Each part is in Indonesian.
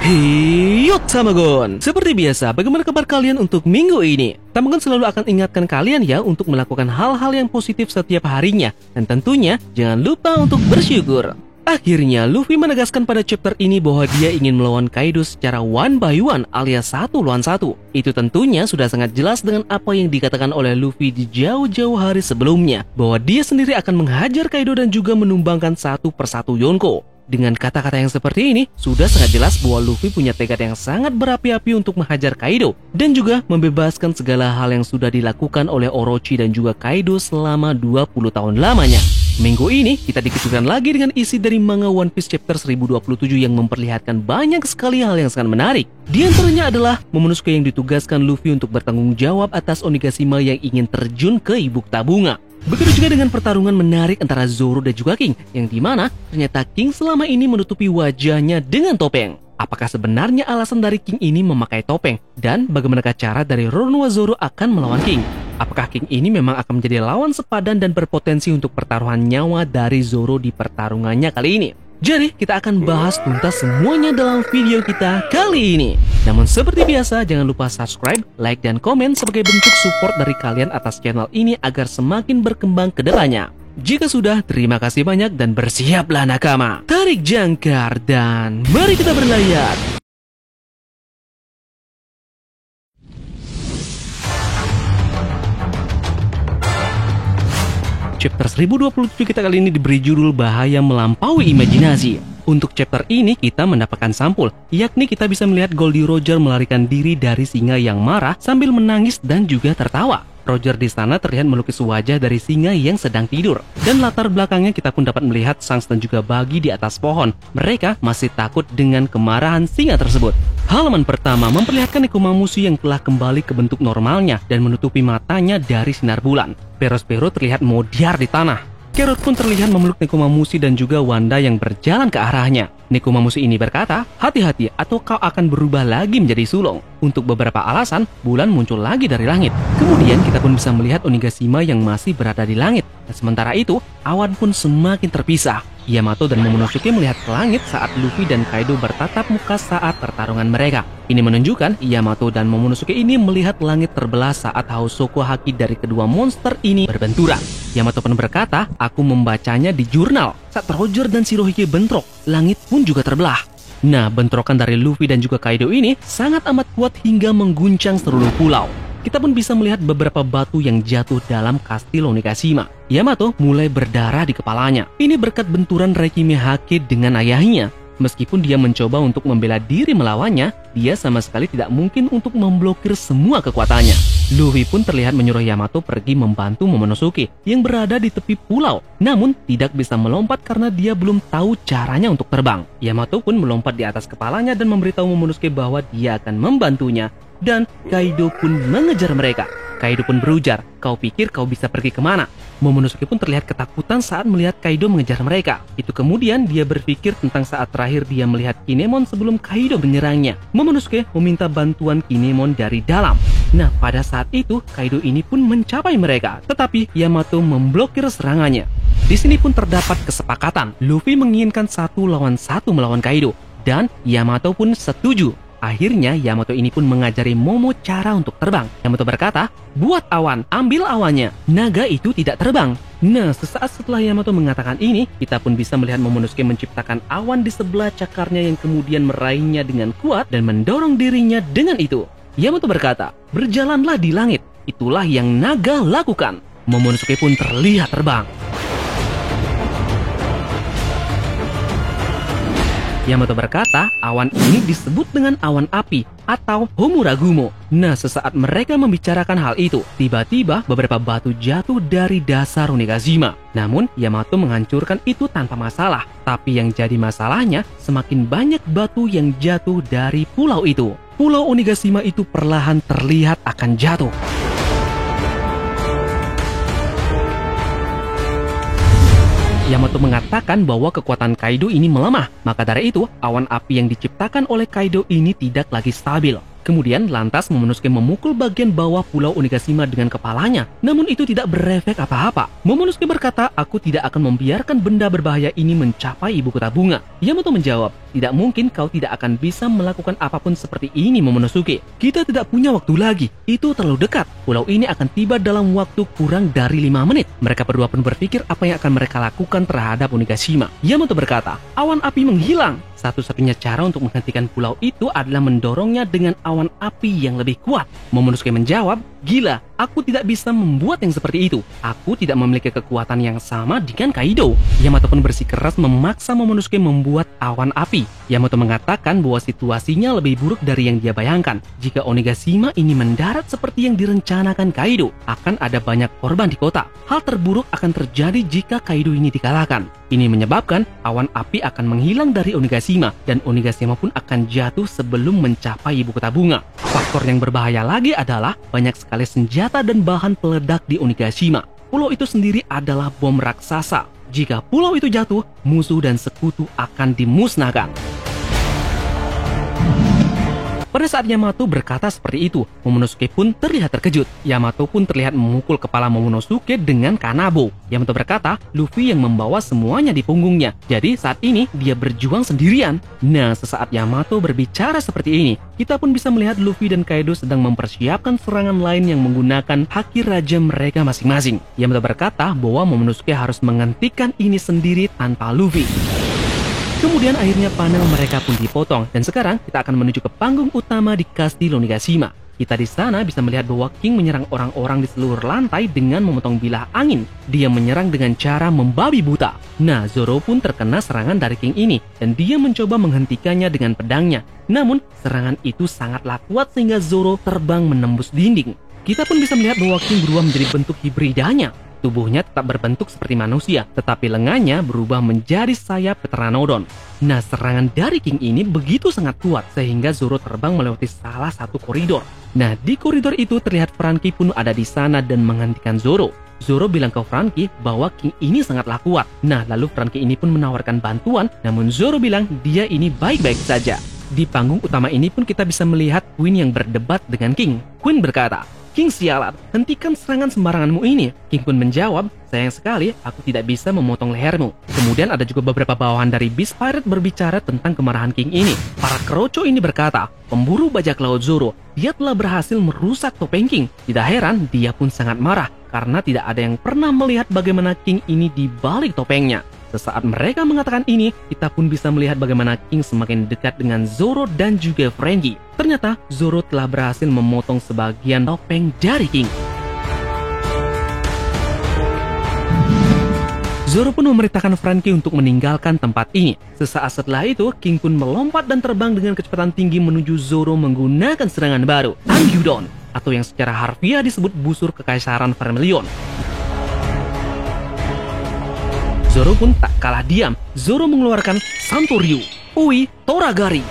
Hei Tamagon, seperti biasa, bagaimana kabar kalian untuk minggu ini? Tamagon selalu akan ingatkan kalian ya untuk melakukan hal-hal yang positif setiap harinya. Dan tentunya, jangan lupa untuk bersyukur. Akhirnya, Luffy menegaskan pada chapter ini bahwa dia ingin melawan Kaido secara one by one alias satu lawan satu. Itu tentunya sudah sangat jelas dengan apa yang dikatakan oleh Luffy di jauh-jauh hari sebelumnya. Bahwa dia sendiri akan menghajar Kaido dan juga menumbangkan satu persatu Yonko. Dengan kata-kata yang seperti ini, sudah sangat jelas bahwa Luffy punya tekad yang sangat berapi-api untuk menghajar Kaido dan juga membebaskan segala hal yang sudah dilakukan oleh Orochi dan juga Kaido selama 20 tahun lamanya. Minggu ini, kita dikejutkan lagi dengan isi dari manga One Piece chapter 1027 yang memperlihatkan banyak sekali hal yang sangat menarik. Di antaranya adalah Momonosuke yang ditugaskan Luffy untuk bertanggung jawab atas Onigashima yang ingin terjun ke Ibukta Bunga. Begitu juga dengan pertarungan menarik antara Zoro dan juga King, yang dimana ternyata King selama ini menutupi wajahnya dengan topeng. Apakah sebenarnya alasan dari King ini memakai topeng? Dan bagaimanakah cara dari Roronoa Zoro akan melawan King? Apakah King ini memang akan menjadi lawan sepadan dan berpotensi untuk pertaruhan nyawa dari Zoro di pertarungannya kali ini? Jadi, kita akan bahas tuntas semuanya dalam video kita kali ini. Namun seperti biasa, jangan lupa subscribe, like, dan komen sebagai bentuk support dari kalian atas channel ini agar semakin berkembang ke depannya. Jika sudah, terima kasih banyak dan bersiaplah nakama. Tarik jangkar dan mari kita berlayar. Chapter 1027 kita kali ini diberi judul Bahaya Melampaui Imajinasi. Untuk chapter ini kita mendapatkan sampul, yakni kita bisa melihat Goldie Roger melarikan diri dari singa yang marah sambil menangis dan juga tertawa. Roger di sana terlihat melukis wajah dari singa yang sedang tidur. Dan latar belakangnya kita pun dapat melihat Shanks dan juga Buggy di atas pohon. Mereka masih takut dengan kemarahan singa tersebut. Halaman pertama memperlihatkan Nekomamushi yang telah kembali ke bentuk normalnya dan menutupi matanya dari sinar bulan. Perospero terlihat modiar di tanah. Carrot pun terlihat memeluk Nekomamushi dan juga Wanda yang berjalan ke arahnya. Nekomamushi ini berkata, hati-hati atau kau akan berubah lagi menjadi sulung. Untuk beberapa alasan, bulan muncul lagi dari langit. Kemudian kita pun bisa melihat Onigashima yang masih berada di langit. Dan sementara itu, awan pun semakin terpisah. Yamato dan Momonosuke melihat ke langit saat Luffy dan Kaido bertatap muka saat pertarungan mereka. Ini menunjukkan Yamato dan Momonosuke ini melihat langit terbelah saat Hausoko Haki dari kedua monster ini berbenturan. Yamato pun berkata, aku membacanya di jurnal. Saat Roger dan Shirohige bentrok, langit pun juga terbelah. Nah, bentrokan dari Luffy dan juga Kaido ini sangat amat kuat hingga mengguncang seluruh pulau. Kita pun bisa melihat beberapa batu yang jatuh dalam kastil Onigashima. Yamato mulai berdarah di kepalanya. Ini berkat benturan Rekime Hake dengan ayahnya. Meskipun dia mencoba untuk membela diri melawannya, dia sama sekali tidak mungkin untuk memblokir semua kekuatannya. Luffy pun terlihat menyuruh Yamato pergi membantu Momonosuke yang berada di tepi pulau, namun tidak bisa melompat karena dia belum tahu caranya untuk terbang. Yamato pun melompat di atas kepalanya dan memberitahu Momonosuke bahwa dia akan membantunya, dan Kaido pun mengejar mereka. Kaido pun berujar, kau pikir kau bisa pergi kemana? Momonosuke pun terlihat ketakutan saat melihat Kaido mengejar mereka. Itu kemudian dia berpikir tentang saat terakhir dia melihat Kinemon sebelum Kaido menyerangnya. Momonosuke meminta bantuan Kinemon dari dalam. Nah, pada saat itu Kaido ini pun mencapai mereka, tetapi Yamato memblokir serangannya. Di sini pun terdapat kesepakatan. Luffy menginginkan 1-1 melawan Kaido, dan Yamato pun setuju. Akhirnya Yamato ini pun mengajari Momo cara untuk terbang. Yamato berkata, buat awan, ambil awannya. Naga itu tidak terbang. Nah, sesaat setelah Yamato mengatakan ini, kita pun bisa melihat Momonosuke menciptakan awan di sebelah cakarnya yang kemudian meraihnya dengan kuat dan mendorong dirinya dengan itu. Yamato berkata, berjalanlah di langit. Itulah yang naga lakukan. Momonosuke pun terlihat terbang. Yamato berkata, awan ini disebut dengan awan api atau Homuragumo. Nah, sesaat mereka membicarakan hal itu, tiba-tiba beberapa batu jatuh dari dasar Onigashima. Namun, Yamato menghancurkan itu tanpa masalah. Tapi yang jadi masalahnya, semakin banyak batu yang jatuh dari pulau itu. Pulau Onigashima itu perlahan terlihat akan jatuh. Yamato mengatakan bahwa kekuatan Kaido ini melemah. Maka dari itu, awan api yang diciptakan oleh Kaido ini tidak lagi stabil. Kemudian lantas Momonosuke memukul bagian bawah pulau Onigashima dengan kepalanya. Namun itu tidak berefek apa-apa. Momonosuke berkata, aku tidak akan membiarkan benda berbahaya ini mencapai ibu kota bunga. Yamato menjawab, Tidak mungkin kau tidak akan bisa melakukan apapun seperti ini, Momonosuke. Kita tidak punya waktu lagi. Itu terlalu dekat. Pulau ini akan tiba dalam waktu kurang dari 5 menit. Mereka berdua pun berpikir apa yang akan mereka lakukan terhadap Onigashima. Yamato berkata, awan api menghilang. Satu-satunya cara untuk menghentikan pulau itu adalah mendorongnya dengan awan api yang lebih kuat. Momonosuke menjawab, gila, aku tidak bisa membuat yang seperti itu. Aku tidak memiliki kekuatan yang sama dengan Kaido. Yamato pun bersikeras memaksa Momonosuke membuat awan api. Yamato mengatakan bahwa situasinya lebih buruk dari yang dia bayangkan. Jika Onigashima ini mendarat seperti yang direncanakan Kaido, akan ada banyak korban di kota. Hal terburuk akan terjadi jika Kaido ini dikalahkan. Ini menyebabkan awan api akan menghilang dari Onigashima dan Onigashima pun akan jatuh sebelum mencapai ibu kota bunga. Faktor yang berbahaya lagi adalah banyak sekali senjata dan bahan peledak di Onigashima. Pulau itu sendiri adalah bom raksasa. Jika pulau itu jatuh, musuh dan sekutu akan dimusnahkan. Pada saat Yamato berkata seperti itu, Momonosuke pun terlihat terkejut. Yamato pun terlihat memukul kepala Momonosuke dengan kanabo. Yamato berkata, Luffy yang membawa semuanya di punggungnya. Jadi saat ini dia berjuang sendirian. Nah, sesaat Yamato berbicara seperti ini, kita pun bisa melihat Luffy dan Kaido sedang mempersiapkan serangan lain yang menggunakan haki raja mereka masing-masing. Yamato berkata bahwa Momonosuke harus menghentikan ini sendiri tanpa Luffy. Kemudian akhirnya panel mereka pun dipotong dan sekarang kita akan menuju ke panggung utama di Kastil Onigashima. Kita di sana bisa melihat bahwa King menyerang orang-orang di seluruh lantai dengan memotong bilah angin. Dia menyerang dengan cara membabi buta. Nah, Zoro pun terkena serangan dari King ini dan dia mencoba menghentikannya dengan pedangnya. Namun, serangan itu sangatlah kuat sehingga Zoro terbang menembus dinding. Kita pun bisa melihat bahwa King berubah menjadi bentuk hibridanya. Tubuhnya tetap berbentuk seperti manusia, tetapi lengannya berubah menjadi sayap Pteranodon. Nah, serangan dari King ini begitu sangat kuat sehingga Zoro terbang melewati salah satu koridor. Nah, di koridor itu terlihat Franky pun ada di sana dan menghentikan Zoro. Zoro bilang ke Franky bahwa King ini sangatlah kuat. Nah, lalu Franky ini pun menawarkan bantuan, namun Zoro bilang dia ini baik-baik saja. Di panggung utama ini pun kita bisa melihat Queen yang berdebat dengan King. Queen berkata, King sialan, hentikan serangan sembaranganmu ini. King pun menjawab, sayang sekali aku tidak bisa memotong lehermu. Kemudian ada juga beberapa bawahan dari Beast Pirate berbicara tentang kemarahan King ini. Para keroco ini berkata, pemburu bajak laut Zoro, dia telah berhasil merusak topeng King. Tidak heran, dia pun sangat marah karena tidak ada yang pernah melihat bagaimana King ini di balik topengnya. Sesaat mereka mengatakan ini, kita pun bisa melihat bagaimana King semakin dekat dengan Zoro dan juga Franky. Ternyata Zoro telah berhasil memotong sebagian topeng dari King. Zoro pun memerintahkan Franky untuk meninggalkan tempat ini. Sesaat setelah itu, King pun melompat dan terbang dengan kecepatan tinggi menuju Zoro menggunakan serangan baru, Tangyudon, atau yang secara harfiah disebut busur kekaisaran Vermilion. Zoro pun tak kalah diam. Zoro mengeluarkan Santoryu, Ui Toragari.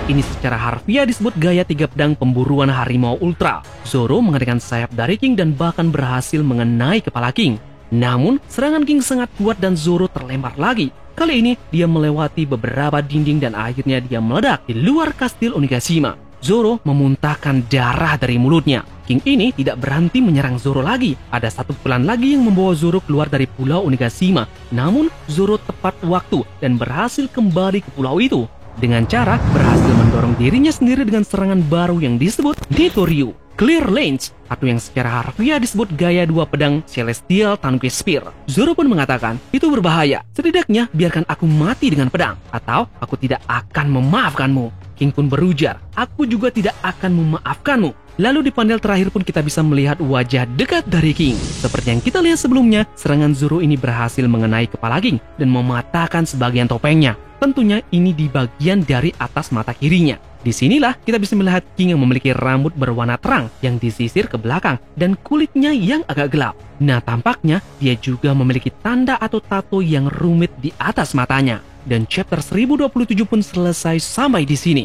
Ini secara harfiah disebut gaya 3 pedang pemburuan harimau ultra. Zoro mengadakan sayap dari King dan bahkan berhasil mengenai kepala King. Namun, serangan King sangat kuat dan Zoro terlempar lagi. Kali ini, dia melewati beberapa dinding dan akhirnya dia meledak di luar kastil Onigashima. Zoro memuntahkan darah dari mulutnya. King ini tidak berhenti menyerang Zoro lagi. Ada satu pukulan lagi yang membawa Zoro keluar dari pulau Onigashima. Namun, Zoro tepat waktu dan berhasil kembali ke pulau itu. Dengan cara berhasil mendorong dirinya sendiri dengan serangan baru yang disebut Nitoryu, Clear Lens, atau yang secara harfiah disebut gaya 2 pedang Celestial Tankui Spear. Zoro pun mengatakan, itu berbahaya. Setidaknya biarkan aku mati dengan pedang, atau aku tidak akan memaafkanmu. King pun berujar, aku juga tidak akan memaafkanmu. Lalu di panel terakhir pun kita bisa melihat wajah dekat dari King. Seperti yang kita lihat sebelumnya, serangan Zoro ini berhasil mengenai kepala King dan mematahkan sebagian topengnya. Tentunya ini di bagian dari atas mata kirinya. Disinilah kita bisa melihat King yang memiliki rambut berwarna terang yang disisir ke belakang dan kulitnya yang agak gelap. Nah, tampaknya dia juga memiliki tanda atau tato yang rumit di atas matanya. Dan chapter 1027 pun selesai sampai di sini.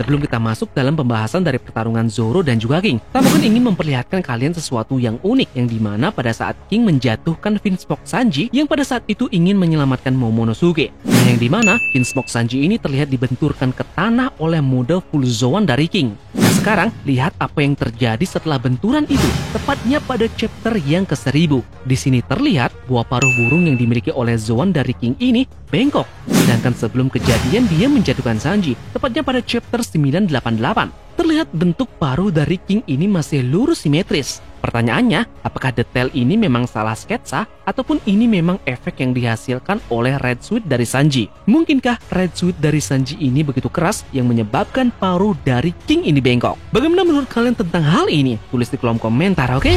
Sebelum kita masuk dalam pembahasan dari pertarungan Zoro dan juga King, Tamokun ingin memperlihatkan kalian sesuatu yang unik, yang dimana pada saat King menjatuhkan Vinsmoke Sanji yang pada saat itu ingin menyelamatkan Momonosuke. Nah, yang dimana Vinsmoke Sanji ini terlihat dibenturkan ke tanah oleh mode full Zoan dari King. Nah, sekarang lihat apa yang terjadi setelah benturan itu, tepatnya pada chapter yang ke-1000. Di sini terlihat buah paruh burung yang dimiliki oleh Zoan dari King ini bengkok. Sedangkan sebelum kejadian dia menjatuhkan Sanji, tepatnya pada chapter 988. Terlihat bentuk paruh dari King ini masih lurus simetris. Pertanyaannya, apakah detail ini memang salah sketsa ataupun ini memang efek yang dihasilkan oleh Red Sweet dari Sanji? Mungkinkah Red Sweet dari Sanji ini begitu keras yang menyebabkan paruh dari King ini bengkok? Bagaimana menurut kalian tentang hal ini? Tulis di kolom komentar, oke?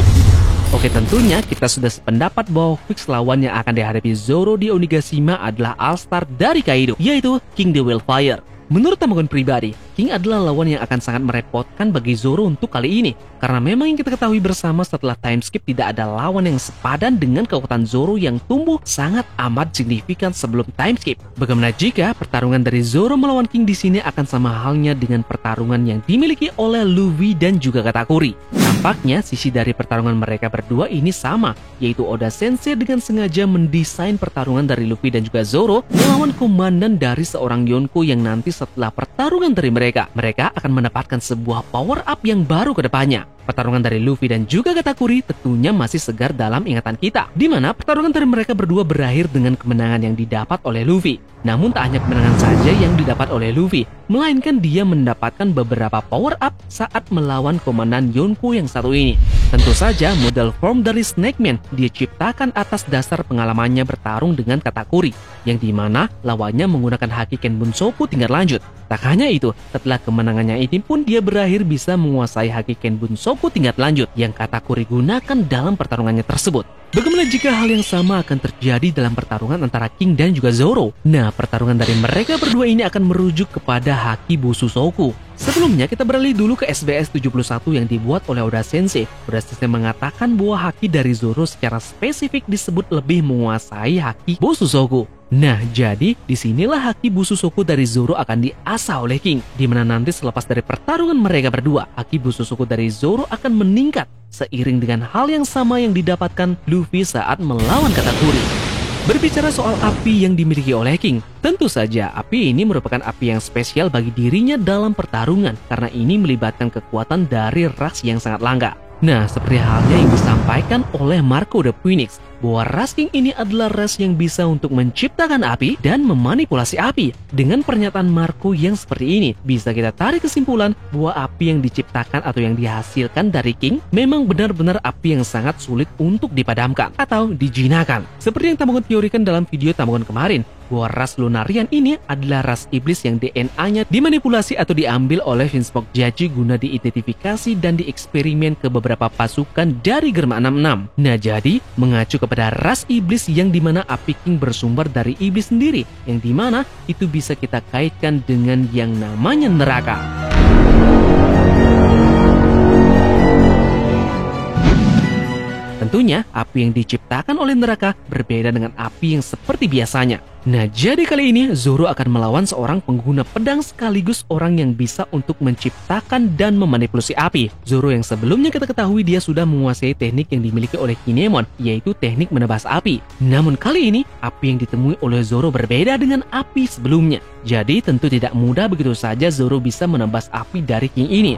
Oke, tentunya kita sudah sependapat bahwa fix lawan yang akan dihadapi Zoro di Onigashima adalah All-Star dari Kaido, yaitu King the Wildfire. Menurut Tamokun pribadi, King adalah lawan yang akan sangat merepotkan bagi Zoro untuk kali ini. Karena memang yang kita ketahui bersama setelah time skip tidak ada lawan yang sepadan dengan kekuatan Zoro yang tumbuh sangat amat signifikan sebelum time skip. Bagaimana jika pertarungan dari Zoro melawan King di sini akan sama halnya dengan pertarungan yang dimiliki oleh Luffy dan juga Katakuri? Nampaknya sisi dari pertarungan mereka berdua ini sama, yaitu Oda Sensei dengan sengaja mendesain pertarungan dari Luffy dan juga Zoro melawan komandan dari seorang Yonko yang nanti setelah pertarungan dari mereka akan mendapatkan sebuah power up yang baru ke depannya. Pertarungan dari Luffy dan juga Katakuri tentunya masih segar dalam ingatan kita, di mana pertarungan dari mereka berdua berakhir dengan kemenangan yang didapat oleh Luffy. Namun tak hanya kemenangan saja yang didapat oleh Luffy, melainkan dia mendapatkan beberapa power up saat melawan komandan Yonko yang satu ini. Tentu saja model form dari Snake Man dia ciptakan atas dasar pengalamannya bertarung dengan Katakuri, yang dimana lawannya menggunakan haki Ken Bunsoku tingkat lanjut. Tak hanya itu, setelah kemenangannya ini pun dia berakhir bisa menguasai haki Ken Bunsoku tingkat lanjut yang Katakuri gunakan dalam pertarungannya tersebut. Bagaimana jika hal yang sama akan terjadi dalam pertarungan antara King dan juga Zoro? Nah, pertarungan dari mereka berdua ini akan merujuk kepada haki Bosusoku. Sebelumnya kita beralih dulu ke SBS 71 yang dibuat oleh Oda Sensei. Oda Sensei mengatakan bahwa haki dari Zoro secara spesifik disebut lebih menguasai haki Bosusoku. Nah, jadi disinilah haki Bosusoku dari Zoro akan diasah oleh King, di mana nanti selepas dari pertarungan mereka berdua, haki Bosusoku dari Zoro akan meningkat seiring dengan hal yang sama yang didapatkan Luffy saat melawan Katakuri. Berbicara soal api yang dimiliki oleh King, tentu saja api ini merupakan api yang spesial bagi dirinya dalam pertarungan karena ini melibatkan kekuatan dari ras yang sangat langka. Nah, seperti halnya yang disampaikan oleh Marco the Phoenix, bahwa ras King ini adalah ras yang bisa untuk menciptakan api dan memanipulasi api. Dengan pernyataan Marco yang seperti ini, bisa kita tarik kesimpulan bahwa api yang diciptakan atau yang dihasilkan dari King memang benar-benar api yang sangat sulit untuk dipadamkan atau dijinakan. Seperti yang Tamokun teorikan dalam video Tamokun kemarin, bahwa ras Lunarian ini adalah ras iblis yang DNA-nya dimanipulasi atau diambil oleh Vinsmoke Jaji guna diidentifikasi dan dieksperimen ke beberapa pasukan dari Germa 66. Nah, jadi mengacu kepada ras iblis yang dimana api King bersumber dari iblis sendiri, yang dimana itu bisa kita kaitkan dengan yang namanya neraka. Tentunya, api yang diciptakan oleh neraka berbeda dengan api yang seperti biasanya. Nah, jadi kali ini Zoro akan melawan seorang pengguna pedang sekaligus orang yang bisa untuk menciptakan dan memanipulasi api. Zoro yang sebelumnya kita ketahui dia sudah menguasai teknik yang dimiliki oleh Kinemon, yaitu teknik menebas api. Namun kali ini, api yang ditemui oleh Zoro berbeda dengan api sebelumnya. Jadi tentu tidak mudah begitu saja Zoro bisa menebas api dari King ini.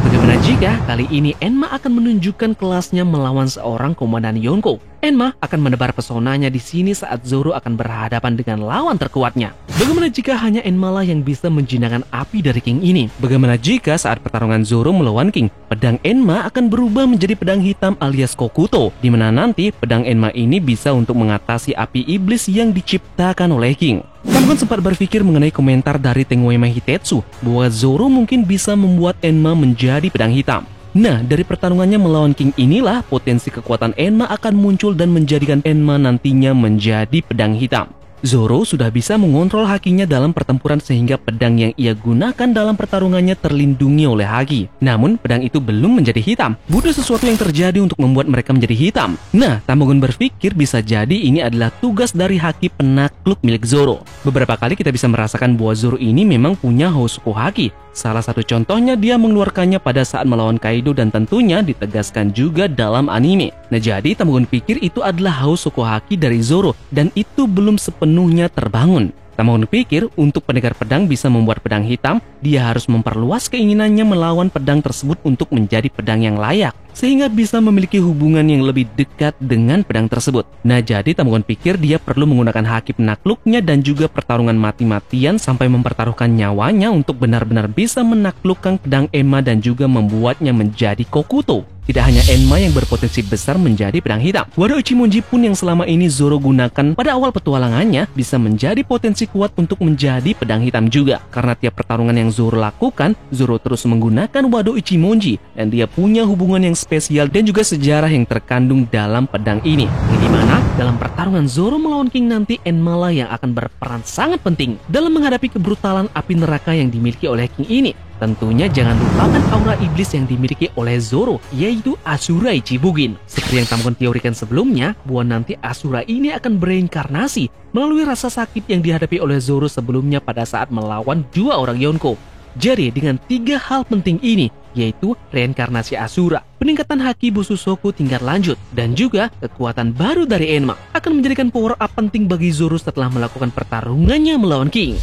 Bagaimana jika kali ini Enma akan menunjukkan kelasnya melawan seorang komandan Yonko? Enma akan menebar pesonanya di sini saat Zoro akan berhadapan dengan lawan terkuatnya. Bagaimana jika hanya Enma lah yang bisa menjinakkan api dari King ini? Bagaimana jika saat pertarungan Zoro melawan King, pedang Enma akan berubah menjadi pedang hitam alias Kokuto, di mana nanti pedang Enma ini bisa untuk mengatasi api iblis yang diciptakan oleh King. Tamokun sempat berpikir mengenai komentar dari Tenguema Hitetsu bahwa Zoro mungkin bisa membuat Enma menjadi pedang hitam. Nah, dari pertarungannya melawan King inilah potensi kekuatan Enma akan muncul dan menjadikan Enma nantinya menjadi pedang hitam. Zoro sudah bisa mengontrol hakinya dalam pertempuran sehingga pedang yang ia gunakan dalam pertarungannya terlindungi oleh haki. Namun, pedang itu belum menjadi hitam. Butuh sesuatu yang terjadi untuk membuat mereka menjadi hitam. Nah, Tamokun berpikir bisa jadi ini adalah tugas dari haki penakluk milik Zoro. Beberapa kali kita bisa merasakan bahwa Zoro ini memang punya Hosoku Haki. Salah satu contohnya dia mengeluarkannya pada saat melawan Kaido dan tentunya ditegaskan juga dalam anime. Nah jadi Tamagon pikir itu adalah haus Sokohaki dari Zoro dan itu belum sepenuhnya terbangun. Tamagon pikir untuk pendekar pedang bisa membuat pedang hitam, dia harus memperluas keinginannya melawan pedang tersebut untuk menjadi pedang yang layak, sehingga bisa memiliki hubungan yang lebih dekat dengan pedang tersebut. Nah jadi Tamagon pikir dia perlu menggunakan haki penakluknya dan juga pertarungan mati-matian sampai mempertaruhkan nyawanya untuk benar-benar bisa menaklukkan pedang Enma dan juga membuatnya menjadi Kokuto. Tidak hanya Enma yang berpotensi besar menjadi pedang hitam, Wado Ichimonji pun yang selama ini Zoro gunakan pada awal petualangannya bisa menjadi potensi kuat untuk menjadi pedang hitam juga. Karena tiap pertarungan yang Zoro lakukan, Zoro terus menggunakan Wado Ichimonji dan dia punya hubungan yang spesial dan juga sejarah yang terkandung dalam pedang ini. Yang dimana dalam pertarungan Zoro melawan King nanti Enma lah yang akan berperan sangat penting dalam menghadapi kebrutalan api neraka yang dimiliki oleh King ini. Tentunya jangan lupakan aura iblis yang dimiliki oleh Zoro, yaitu Asura Ichibugin. Seperti yang Tamagon teorikan sebelumnya, bahwa nanti Asura ini akan bereinkarnasi melalui rasa sakit yang dihadapi oleh Zoro sebelumnya pada saat melawan dua orang Yonko. Jadi dengan tiga hal penting ini, yaitu reinkarnasi Asura, peningkatan haki Bususoku tingkat lanjut, dan juga kekuatan baru dari Enma, akan menjadikan power up penting bagi Zoro setelah melakukan pertarungannya melawan King.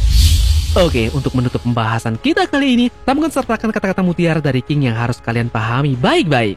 Oke, untuk menutup pembahasan kita kali ini, Tamagon sertakan kata-kata mutiara dari King yang harus kalian pahami baik-baik.